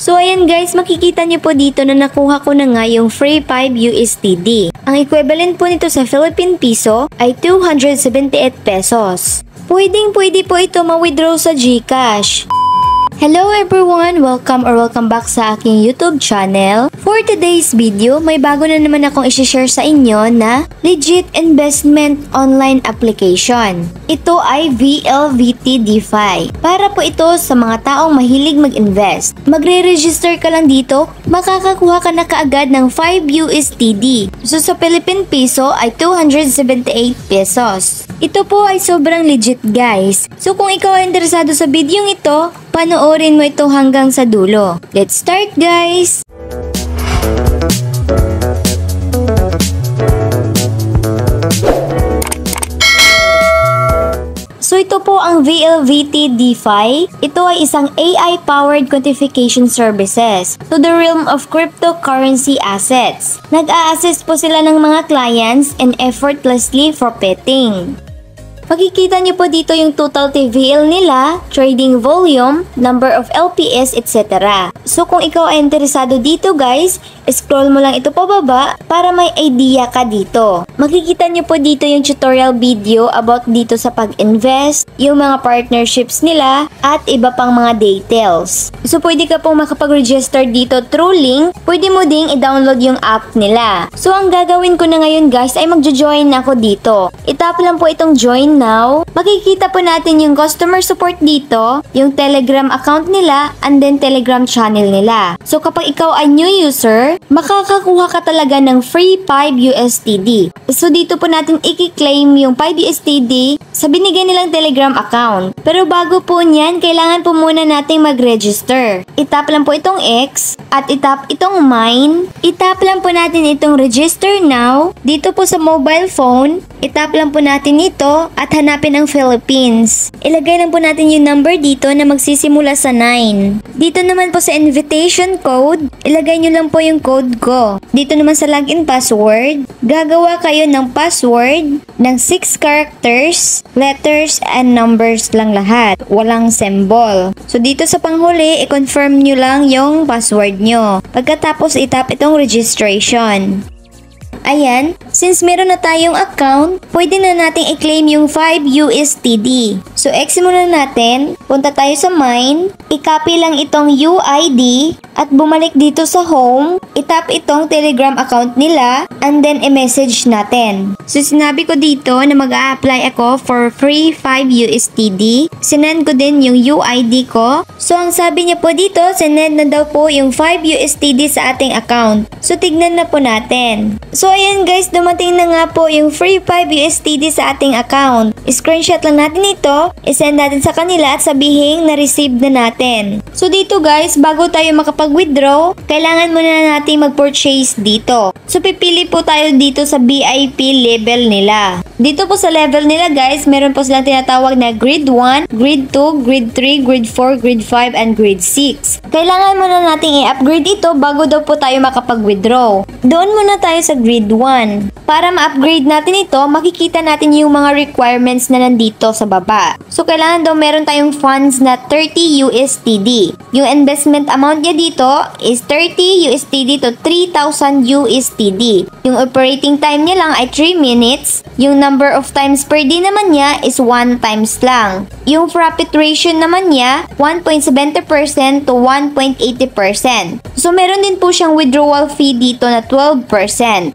So ayan guys, makikita nyo po dito na nakuha ko na nga yung free 5 USDD. Ang equivalent po nito sa Philippine Piso ay 278 pesos. Pwede po ito ma-withdraw sa GCash. Hello everyone! Welcome back sa aking YouTube channel. For today's video, may bago na naman akong i-share sa inyo na legit investment online application. Ito ay VLVT DeFi. Para po ito sa mga taong mahilig mag-invest. Magre-register ka lang dito, makakakuha ka na kaagad ng 5 USDD. So sa Philippine Piso ay 278 pesos. Ito po ay sobrang legit guys. So kung ikaw ay interesado sa video ito, panoorin mo ito hanggang sa dulo. Let's start guys! So ito po ang VLVT DeFi. Ito ay isang AI-powered quantification services to the realm of cryptocurrency assets. Nag-a-assist po sila ng mga clients and effortlessly profiting. Makikita niyo po dito yung total TVL nila, trading volume, number of LPS, etc. So kung ikaw ay interesado dito guys, scroll mo lang ito pababa para may idea ka dito. Makikita niyo po dito yung tutorial video about dito sa pag-invest, yung mga partnerships nila, at iba pang mga details. So pwede ka pong makapag-register dito through link, pwede mo ding i-download yung app nila. So ang gagawin ko na ngayon guys ay magjo-join ako dito. I-tap lang po itong join now. Makikita po natin yung customer support dito, yung Telegram account nila, and then Telegram channel nila. So kapag ikaw ay new user, makakakuha ka talaga ng free 5 USDD. So dito po natin i-claim yung 5 USDD sa binigay nilang Telegram account. Pero bago po niyan, kailangan po muna nating mag-register. I-tap lang po itong X at i-tap itong mine. I-tap lang po natin itong register now. Dito po sa mobile phone, i-tap lang po natin ito at hanapin ang Philippines. Ilagay lang po natin yung number dito na magsisimula sa 9. Dito naman po sa invitation code, ilagay nyo lang po yung code ko. Dito naman sa login password, gagawa kayo ng password ng 6 characters, letters, and numbers lang lahat. Walang symbol. So dito sa panghuli, i-confirm nyo lang yung password nyo. Pagkatapos itap itong registration. Ayan, since meron na tayong account, pwede na nating i-claim yung 5 USDD. So, X muna natin, punta tayo sa mine, i-copy lang itong UID, at bumalik dito sa home, itap itong Telegram account nila, and then i-message natin. So, sinabi ko dito na mag-a-apply ako for free 5 USDD. Sinend ko din yung UID ko. So, ang sabi niya po dito, sinend na daw po yung 5 USDD sa ating account. So, tignan na po natin. So, ayan guys, dumating na nga po yung free 5 USDD sa ating account. Screenshot lang natin ito, isend natin sa kanila at sabihin na receive na natin. So dito guys, bago tayo makapag-withdraw, kailangan muna natin mag-purchase dito. So pipili po tayo dito sa VIP level nila. Dito po sa level nila guys, meron po silang tinatawag na grade 1, grade 2, grade 3, grade 4, grade 5, and grade 6. Kailangan muna natin i-upgrade ito bago daw po tayo makapag-withdraw. Doon muna tayo sa grade 1. Para ma-upgrade natin ito, makikita natin yung mga requirements na nandito sa baba. So, kailangan daw meron tayong funds na 30 USDD. Yung investment amount niya dito is 30 USDD to 3,000 USDD. Yung operating time niya lang ay 3 minutes. Yung number of times per day naman niya is 1 times lang. Yung profit ratio naman niya, 1.70% to 1.80%. So, meron din po siyang withdrawal fee dito na 12%.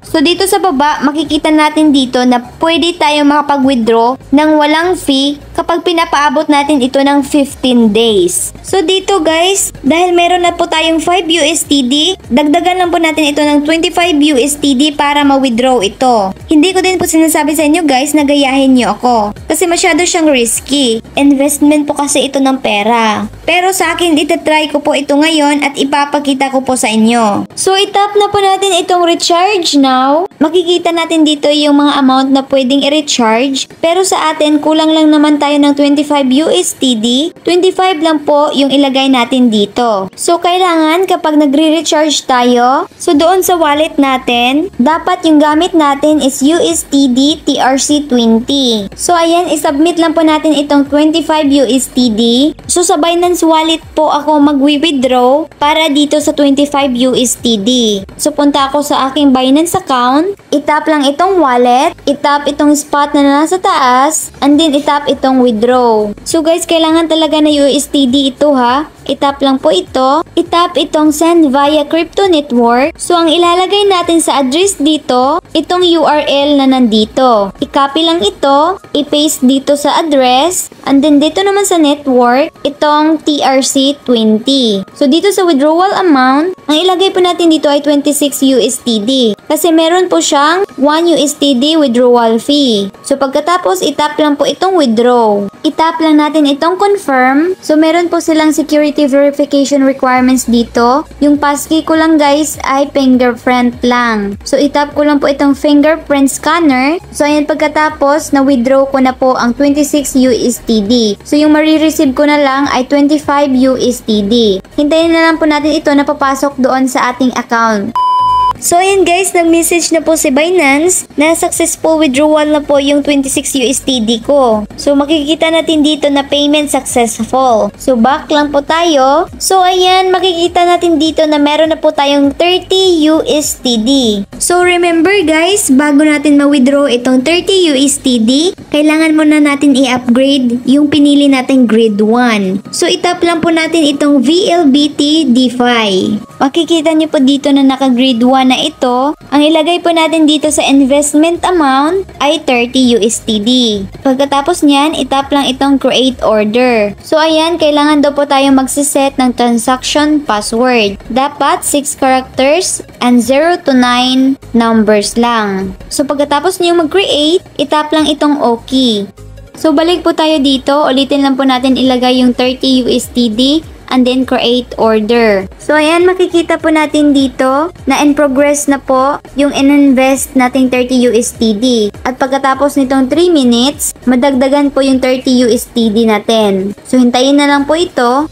So, dito sa baba, makikita natin dito na pwede tayo makapag-withdraw ng walang fee kapag pinapaabot natin ito ng 15 days. So, dito guys, dahil meron na po tayong 5 USDD, dagdagan lang po natin ito ng 25 USDD para ma-withdraw ito. Hindi ko din po sinasabi sa inyo guys na gayahin nyo ako. Kasi masyado siyang risky. Investment po kasi ito ng pera. Pero sa akin, itatry ko po ito ngayon at ipapakita ko po sa inyo. So, itap na po natin itong recharge now. Makikita natin dito yung mga amount na pwedeng i-recharge. Pero sa atin, kulang lang naman tayo ng 25 USDD, 25 lang po yung ilagay natin dito. So, kailangan kapag nagre-recharge tayo, so doon sa wallet natin, dapat yung gamit natin is USDD TRC20. So, ayan, isubmit lang po natin itong 25 USDD. So, sa Binance Wallet po ako mag-withdraw para dito sa 25 USDD. So, punta ako sa aking Binance account, itap lang itong wallet, itap itong spot na nasa taas, and then itap itong withdraw. So, guys, kailangan talaga na USDD ito ha. Itap lang po ito. Itap itong send via crypto network. So, ang ilalagay natin sa address dito, itong URL na nandito. I-copy lang ito, i-paste dito sa address, and then dito naman sa network, itong TRC20. So, dito sa withdrawal amount, ang ilagay po natin dito ay 26 USDD. Kasi meron po siyang 1 USDD withdrawal fee. So, pagkatapos, itap lang po itong withdraw. Itap lang natin itong confirm. So, meron po silang security verification requirements dito. Yung passkey ko lang guys ay fingerprint lang. So, itap ko lang po itong fingerprint scanner. So, ayan pagkatapos, na-withdraw ko na po ang 26 USDD. So, yung marireceive ko na lang ay 25 USDD. Hintayin na lang po natin ito na papasok doon sa ating account. So, ayan guys, nag-message na po si Binance na successful withdrawal na po yung 26 USDD ko. So, makikita natin dito na payment successful. So, back lang po tayo. So, ayan, makikita natin dito na meron na po tayong 30 USDD. So, remember guys, bago natin ma-withdraw itong 30 USDD, kailangan muna natin i-upgrade yung pinili nating grade 1. So, itap lang po natin itong VLBT DeFi. Makikita niyo po dito na naka-grade 1 na ito. Ang ilagay po natin dito sa investment amount ay 30 USDD. Pagkatapos niyan, itap lang itong create order. So, ayan, kailangan daw po tayo magsiset ng transaction password. Dapat 6 characters and 0 to 9 numbers lang. So, pagkatapos niyo mag-create, itap lang itong OK. So, balik po tayo dito. Ulitin lang po natin ilagay yung 30 USDD and then create order. So, ayan, makikita po natin dito na in progress na po yung in-invest nating 30 USDD. At pagkatapos nitong 3 minutes, madagdagan po yung 30 USDD natin. So, hintayin na lang po ito.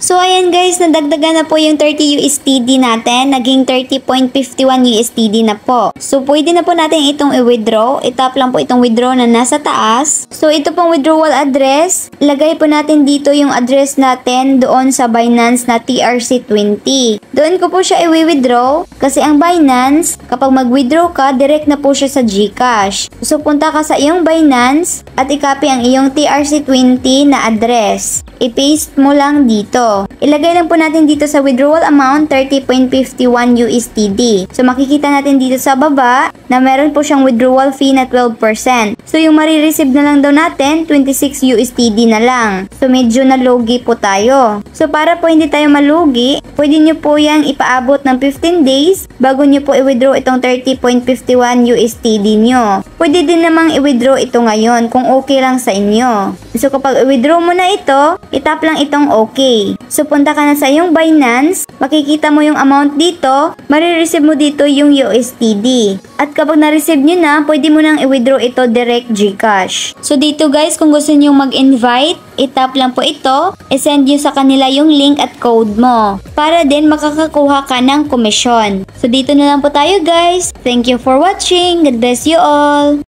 So, ayan guys, nadagdagan na po yung 30 USDD natin. Naging 30.51 USDD na po. So, pwede na po natin itong i-withdraw. Itap lang po itong withdraw na nasa taas. So, ito pong withdrawal address. Lagay po natin dito yung address natin doon sa Binance na TRC20. Doon ko po siya i-withdraw kasi ang Binance, kapag mag-withdraw ka, direct na po siya sa GCash. So, punta ka sa iyong Binance at i-copy ang iyong TRC20 na address. I-paste mo lang dito. Ilagay lang po natin dito sa withdrawal amount 30.51 USDD. So, makikita natin dito sa baba na meron po siyang withdrawal fee na 12%. So, yung marireceive na lang daw natin, 26 USDD na lang. So, medyo nalugi po tayo. So, para po hindi tayo malugi, pwede nyo po yung ipaabot ng 15 days bago nyo po i-withdraw itong 30.51 USDD nyo. Pwede din namang i-withdraw ito ngayon kung okay lang sa inyo. So, kapag i-withdraw mo na ito, itap lang itong okay. So, punta ka na sa iyong Binance, makikita mo yung amount dito, marireceive mo dito yung USDD. At kapag na-receive nyo na, pwede mo nang i-withdraw ito direct GCash. So, dito guys, kung gusto nyo mag-invite, itap lang po ito, isend nyo sa kanila yung link at code mo, para din makakakuha ka ng komisyon. So, dito na lang po tayo guys. Thank you for watching. God bless you all.